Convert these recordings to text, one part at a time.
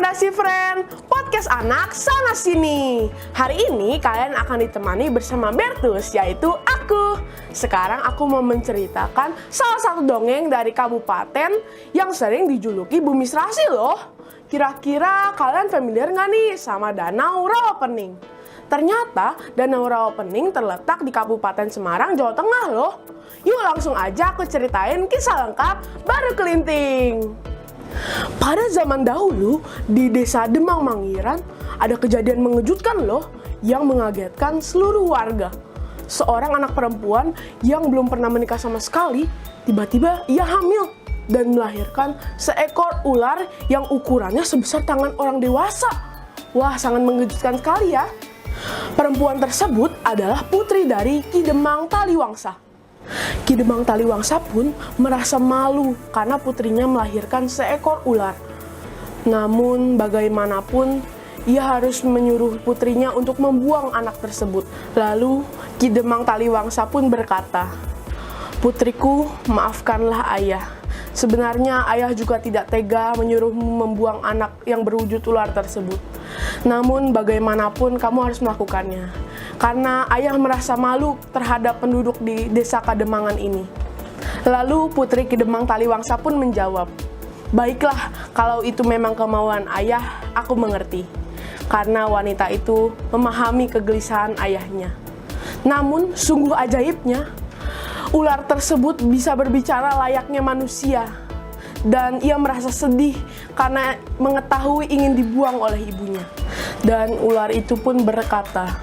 Rekomendasi Friend, podcast anak sana sini. Hari ini kalian akan ditemani bersama Bertus, yaitu aku. Sekarang aku mau menceritakan salah satu dongeng dari kabupaten yang sering dijuluki Bumi Serasi loh. Kira-kira kalian familiar nggak nih sama Danau Rawapening? Ternyata Danau Rawapening terletak di Kabupaten Semarang, Jawa Tengah loh. Yuk langsung aja aku ceritain kisah lengkap Baru Kelinting. Pada zaman dahulu, di desa Demang Mangiran, ada kejadian mengejutkan loh yang mengagetkan seluruh warga. Seorang anak perempuan yang belum pernah menikah sama sekali, tiba-tiba ia hamil dan melahirkan seekor ular yang ukurannya sebesar tangan orang dewasa. Wah, sangat mengejutkan sekali ya. Perempuan tersebut adalah putri dari Ki Demang Taliwangsa. Ki Demang Taliwangsa pun merasa malu karena putrinya melahirkan seekor ular. Namun bagaimanapun ia harus menyuruh putrinya untuk membuang anak tersebut. Lalu Ki Demang Taliwangsa pun berkata, "Putriku, maafkanlah ayah. Sebenarnya ayah juga tidak tega menyuruhmu membuang anak yang berwujud ular tersebut. Namun bagaimanapun kamu harus melakukannya. Karena ayah merasa malu terhadap penduduk di desa Kademangan ini." Lalu putri Ki Demang Taliwangsa pun menjawab, "Baiklah, kalau itu memang kemauan ayah, aku mengerti." Karena wanita itu memahami kegelisahan ayahnya. Namun sungguh ajaibnya, ular tersebut bisa berbicara layaknya manusia. Dan ia merasa sedih karena mengetahui ingin dibuang oleh ibunya. Dan ular itu pun berkata,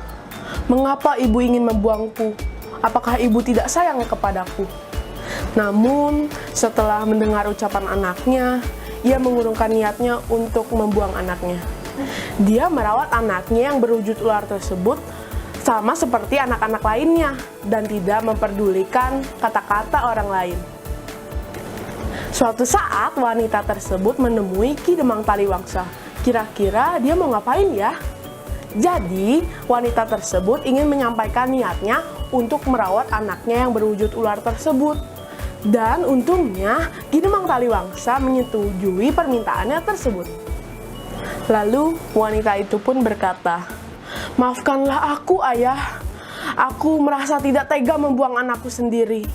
"Mengapa ibu ingin membuangku? Apakah ibu tidak sayang kepadaku?" Namun setelah mendengar ucapan anaknya, ia mengurungkan niatnya untuk membuang anaknya. Dia merawat anaknya yang berwujud ular tersebut sama seperti anak-anak lainnya dan tidak memperdulikan kata-kata orang lain. Suatu saat wanita tersebut menemui Ki Demang Taliwangsa. Kira-kira dia mau ngapain ya? Jadi wanita tersebut ingin menyampaikan niatnya untuk merawat anaknya yang berwujud ular tersebut. Dan untungnya Ki Demang Taliwangsa menyetujui permintaannya tersebut. Lalu wanita itu pun berkata, "Maafkanlah aku, ayah. Aku merasa tidak tega membuang anakku sendiri.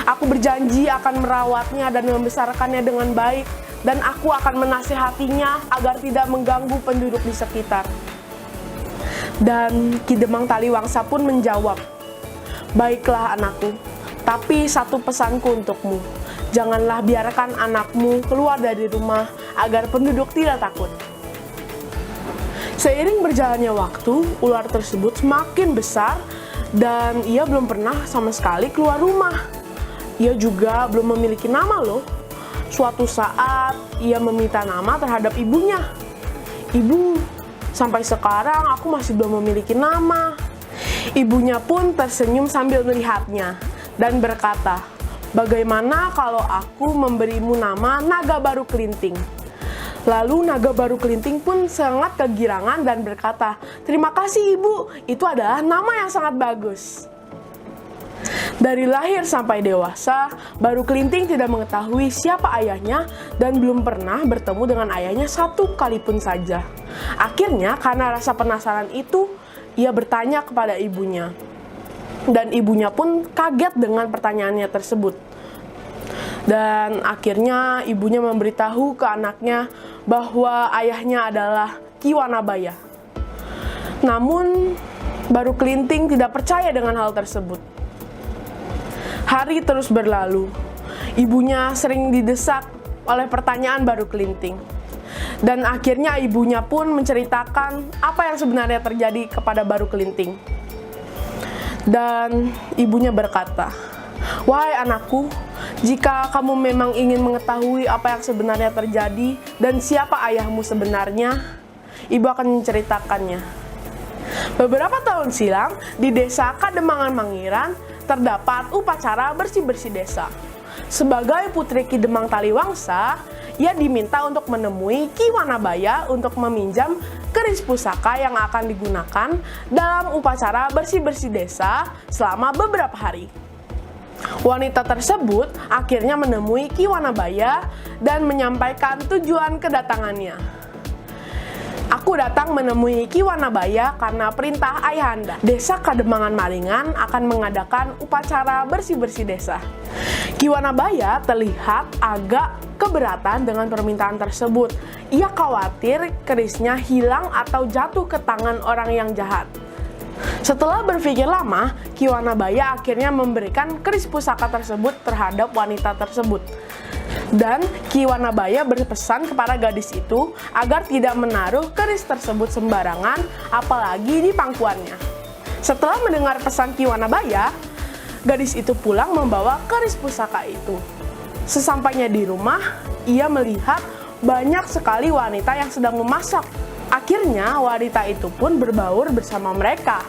Aku berjanji akan merawatnya dan membesarkannya dengan baik, dan aku akan menasihatinya agar tidak mengganggu penduduk di sekitar." Dan Ki Demang Taliwangsa pun menjawab, "Baiklah anakku, tapi satu pesanku untukmu. Janganlah biarkan anakmu keluar dari rumah agar penduduk tidak takut." Seiring berjalannya waktu, ular tersebut semakin besar dan ia belum pernah sama sekali keluar rumah. Ia juga belum memiliki nama loh. Suatu saat ia meminta nama terhadap ibunya. "Ibu, sampai sekarang aku masih belum memiliki nama." Ibunya pun tersenyum sambil melihatnya dan berkata, "Bagaimana kalau aku memberimu nama Naga Baru Kelinting?" Lalu Naga Baru Kelinting pun sangat kegirangan dan berkata, "Terima kasih ibu, itu adalah nama yang sangat bagus." Dari lahir sampai dewasa, Baru Kelinting tidak mengetahui siapa ayahnya dan belum pernah bertemu dengan ayahnya satu kali pun saja. Akhirnya karena rasa penasaran itu, ia bertanya kepada ibunya. Dan ibunya pun kaget dengan pertanyaannya tersebut. Dan akhirnya ibunya memberitahu ke anaknya bahwa ayahnya adalah Ki Wanabaya. Namun Baru Kelinting tidak percaya dengan hal tersebut. Hari terus berlalu. Ibunya sering didesak oleh pertanyaan Baru Kelinting. Dan akhirnya ibunya pun menceritakan apa yang sebenarnya terjadi kepada Baru Kelinting. Dan ibunya berkata, "Wahai anakku, jika kamu memang ingin mengetahui apa yang sebenarnya terjadi dan siapa ayahmu sebenarnya, ibu akan menceritakannya. Beberapa tahun silam, di desa Kademangan Mangiran, terdapat upacara bersih-bersih desa. Sebagai putri Ki Demang Taliwangsa, ia diminta untuk menemui Ki Wanabaya untuk meminjam keris pusaka yang akan digunakan dalam upacara bersih-bersih desa selama beberapa hari. Wanita tersebut akhirnya menemui Ki Wanabaya dan menyampaikan tujuan kedatangannya. Aku datang menemui Ki Wanabaya karena perintah ayahanda. Desa Kademangan Maringan akan mengadakan upacara bersih-bersih desa. Ki Wanabaya terlihat agak keberatan dengan permintaan tersebut. Ia khawatir kerisnya hilang atau jatuh ke tangan orang yang jahat. Setelah berpikir lama, Ki Wanabaya akhirnya memberikan keris pusaka tersebut terhadap wanita tersebut. Dan Ki Wanabaya berpesan kepada gadis itu agar tidak menaruh keris tersebut sembarangan, apalagi di pangkuannya. Setelah mendengar pesan Ki Wanabaya, gadis itu pulang membawa keris pusaka itu. Sesampainya di rumah, ia melihat banyak sekali wanita yang sedang memasak. Akhirnya wanita itu pun berbaur bersama mereka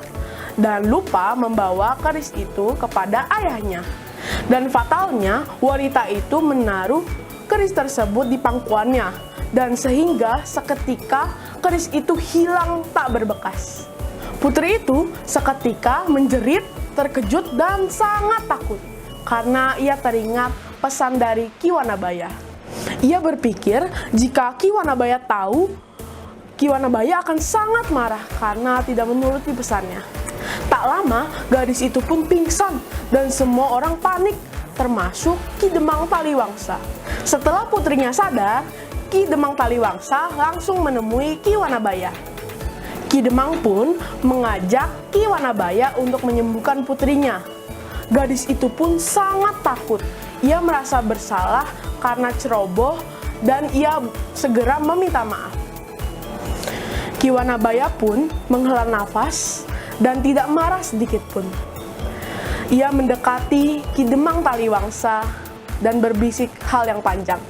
dan lupa membawa keris itu kepada ayahnya. Dan fatalnya, wanita itu menaruh keris tersebut di pangkuannya, dan sehingga seketika keris itu hilang tak berbekas. Putri itu seketika menjerit, terkejut, dan sangat takut karena ia teringat pesan dari Ki Wanabaya. Ia berpikir jika Ki Wanabaya tahu, Ki Wanabaya akan sangat marah karena tidak menuruti pesannya. Tak lama, gadis itu pun pingsan dan semua orang panik, termasuk Ki Demang Taliwangsa. Setelah putrinya sadar, Ki Demang Taliwangsa langsung menemui Ki Wanabaya. Ki Demang pun mengajak Ki Wanabaya untuk menyembuhkan putrinya. Gadis itu pun sangat takut. Ia merasa bersalah karena ceroboh dan ia segera meminta maaf. Ki Wanabaya pun menghela nafas dan tidak marah sedikit pun. Ia mendekati Ki Demang Taliwangsa dan berbisik hal yang panjang.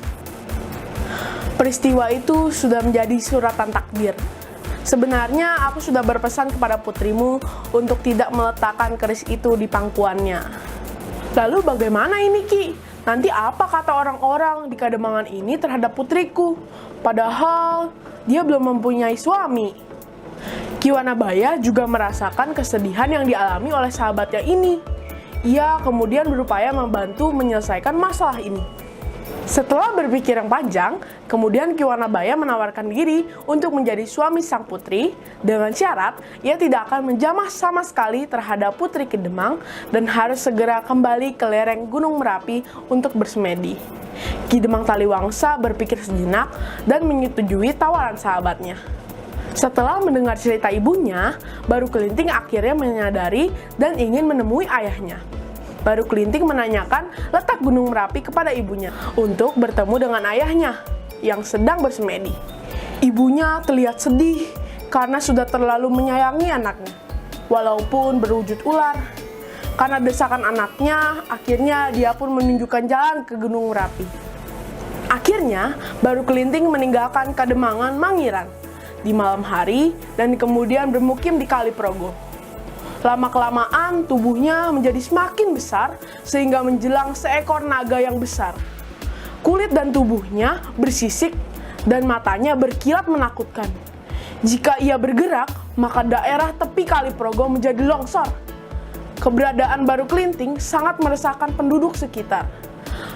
Peristiwa itu sudah menjadi suratan takdir. Sebenarnya aku sudah berpesan kepada putrimu untuk tidak meletakkan keris itu di pangkuannya. Lalu bagaimana ini, Ki? Nanti apa kata orang-orang di Kademangan ini terhadap putriku? Padahal dia belum mempunyai suami. Ki Wanabaya juga merasakan kesedihan yang dialami oleh sahabatnya ini. Ia kemudian berupaya membantu menyelesaikan masalah ini. Setelah berpikir yang panjang, kemudian Ki Wanabaya menawarkan diri untuk menjadi suami sang putri dengan syarat ia tidak akan menjamah sama sekali terhadap putri Ki Demang dan harus segera kembali ke lereng Gunung Merapi untuk bersemedi. Ki Demang Taliwangsa berpikir sejenak dan menyetujui tawaran sahabatnya. Setelah mendengar cerita ibunya, Baru Kelinting akhirnya menyadari dan ingin menemui ayahnya. Baru Kelinting menanyakan letak Gunung Merapi kepada ibunya untuk bertemu dengan ayahnya yang sedang bersemedi. Ibunya terlihat sedih karena sudah terlalu menyayangi anaknya, walaupun berwujud ular. Karena desakan anaknya, akhirnya dia pun menunjukkan jalan ke Gunung Merapi. Akhirnya, Baru Kelinting meninggalkan Kademangan Mangiran di malam hari dan kemudian bermukim di Kaliprogo. Lama-kelamaan tubuhnya menjadi semakin besar sehingga menjelang seekor naga yang besar. Kulit dan tubuhnya bersisik dan matanya berkilat menakutkan. Jika ia bergerak, maka daerah tepi Kaliprogo menjadi longsor. Keberadaan Baru Kelinting sangat meresahkan penduduk sekitar.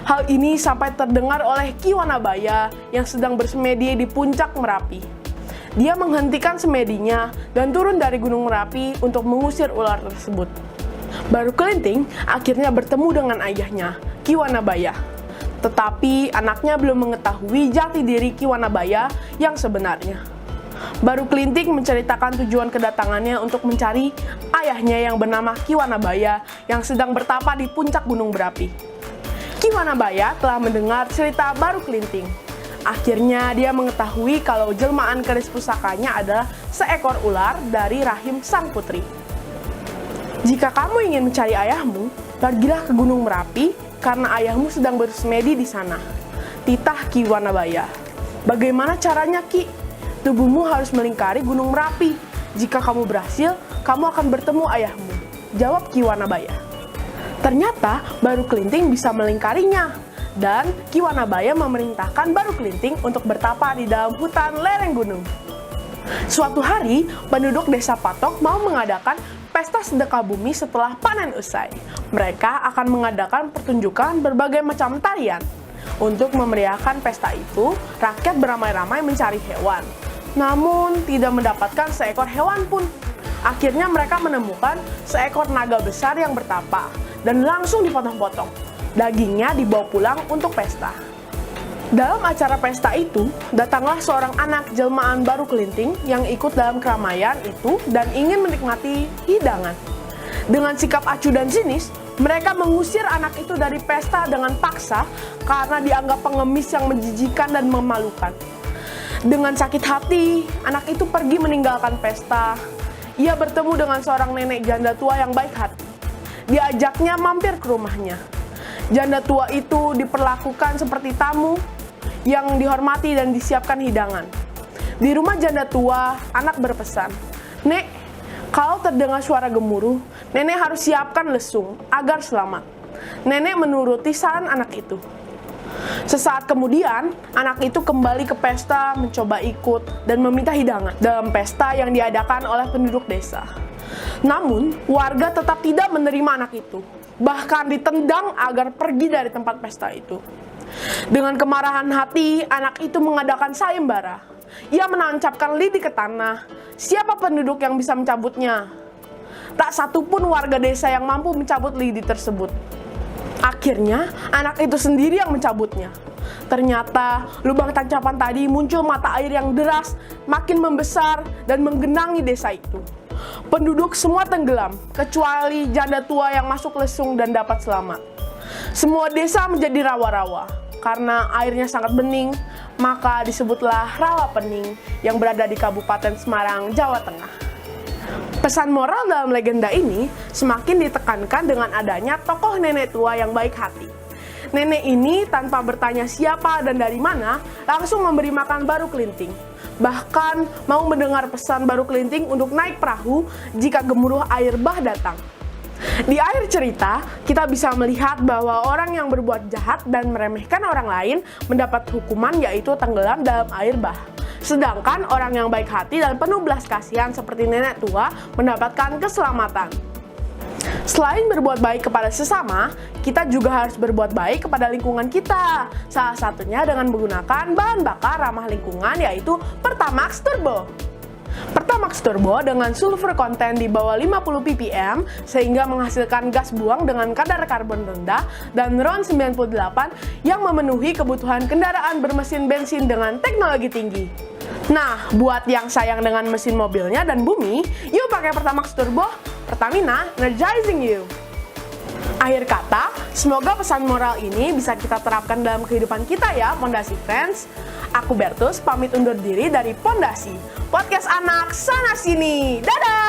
Hal ini sampai terdengar oleh Ki Wanabaya yang sedang bersemedi di puncak Merapi. Dia menghentikan semedinya dan turun dari Gunung Merapi untuk mengusir ular tersebut. Baru Kelinting akhirnya bertemu dengan ayahnya, Ki Wanabaya. Tetapi anaknya belum mengetahui jati diri Ki Wanabaya yang sebenarnya. Baru Kelinting menceritakan tujuan kedatangannya untuk mencari ayahnya yang bernama Ki Wanabaya yang sedang bertapa di puncak Gunung Merapi. Ki Wanabaya telah mendengar cerita Baru Kelinting. Akhirnya dia mengetahui kalau jelmaan keris pusakanya adalah seekor ular dari rahim sang putri. Jika kamu ingin mencari ayahmu, pergilah ke Gunung Merapi karena ayahmu sedang bersemedi di sana. Titah Ki Wanabaya. Bagaimana caranya, Ki? Tubuhmu harus melingkari Gunung Merapi. Jika kamu berhasil, kamu akan bertemu ayahmu. Jawab Ki Wanabaya. Ternyata Baru Kelinting bisa melingkarinya. Dan Ki Wanabaya memerintahkan Baru Kelinting untuk bertapa di dalam hutan lereng gunung. Suatu hari, penduduk desa Patok mau mengadakan pesta sedekah bumi setelah panen usai. Mereka akan mengadakan pertunjukan berbagai macam tarian. Untuk memeriahkan pesta itu, rakyat beramai-ramai mencari hewan. namun tidak mendapatkan seekor hewan pun. Akhirnya mereka menemukan seekor naga besar yang bertapa dan langsung dipotong-potong. Dagingnya dibawa pulang untuk pesta. Dalam acara pesta itu, datanglah seorang anak jelmaan baru kelinting yang ikut dalam keramaian itu dan ingin menikmati hidangan. Dengan sikap acuh dan sinis, mereka mengusir anak itu dari pesta dengan paksa karena dianggap pengemis yang menjijikan dan memalukan. Dengan sakit hati, anak itu pergi meninggalkan pesta. Ia bertemu dengan seorang nenek janda tua yang baik hati. Diajaknya mampir ke rumahnya. Janda tua itu diperlakukan seperti tamu yang dihormati dan disiapkan hidangan. Di rumah janda tua, anak berpesan, "Nek, kalau terdengar suara gemuruh, nenek harus siapkan lesung agar selamat." Nenek menuruti saran anak itu. Sesaat kemudian, anak itu kembali ke pesta, mencoba ikut dan meminta hidangan dalam pesta yang diadakan oleh penduduk desa. Namun, warga tetap tidak menerima anak itu, bahkan ditendang agar pergi dari tempat pesta itu. Dengan kemarahan hati, anak itu mengadakan sayembara. Ia menancapkan lidi ke tanah. Siapa penduduk yang bisa mencabutnya? Tak satupun warga desa yang mampu mencabut lidi tersebut. Akhirnya, anak itu sendiri yang mencabutnya. Ternyata, lubang tancapan tadi muncul mata air yang deras, makin membesar dan menggenangi desa itu. Penduduk semua tenggelam, kecuali janda tua yang masuk lesung dan dapat selamat. Semua desa menjadi rawa-rawa. Karena airnya sangat bening, maka disebutlah Rawa Pening yang berada di Kabupaten Semarang, Jawa Tengah. Pesan moral dalam legenda ini semakin ditekankan dengan adanya tokoh nenek tua yang baik hati. Nenek ini tanpa bertanya siapa dan dari mana, langsung memberi makan baru kelinting. Bahkan mau mendengar pesan baru kelinting untuk naik perahu jika gemuruh air bah datang. Di akhir cerita, kita bisa melihat bahwa orang yang berbuat jahat dan meremehkan orang lain mendapat hukuman yaitu tenggelam dalam air bah. Sedangkan orang yang baik hati dan penuh belas kasihan seperti nenek tua mendapatkan keselamatan. Selain berbuat baik kepada sesama, kita juga harus berbuat baik kepada lingkungan kita. Salah satunya dengan menggunakan bahan bakar ramah lingkungan yaitu Pertamax Turbo. Pertamax Turbo dengan sulfur konten di bawah 50 ppm sehingga menghasilkan gas buang dengan kadar karbon rendah dan RON 98 yang memenuhi kebutuhan kendaraan bermesin bensin dengan teknologi tinggi. Nah, buat yang sayang dengan mesin mobilnya dan bumi, yuk pakai Pertamax Turbo, Pertamina energizing you. Akhir kata, semoga pesan moral ini bisa kita terapkan dalam kehidupan kita ya, Pondasi Fans. Aku Bertus, pamit undur diri dari Pondasi. Podcast Anak Sana Sini. Dadah!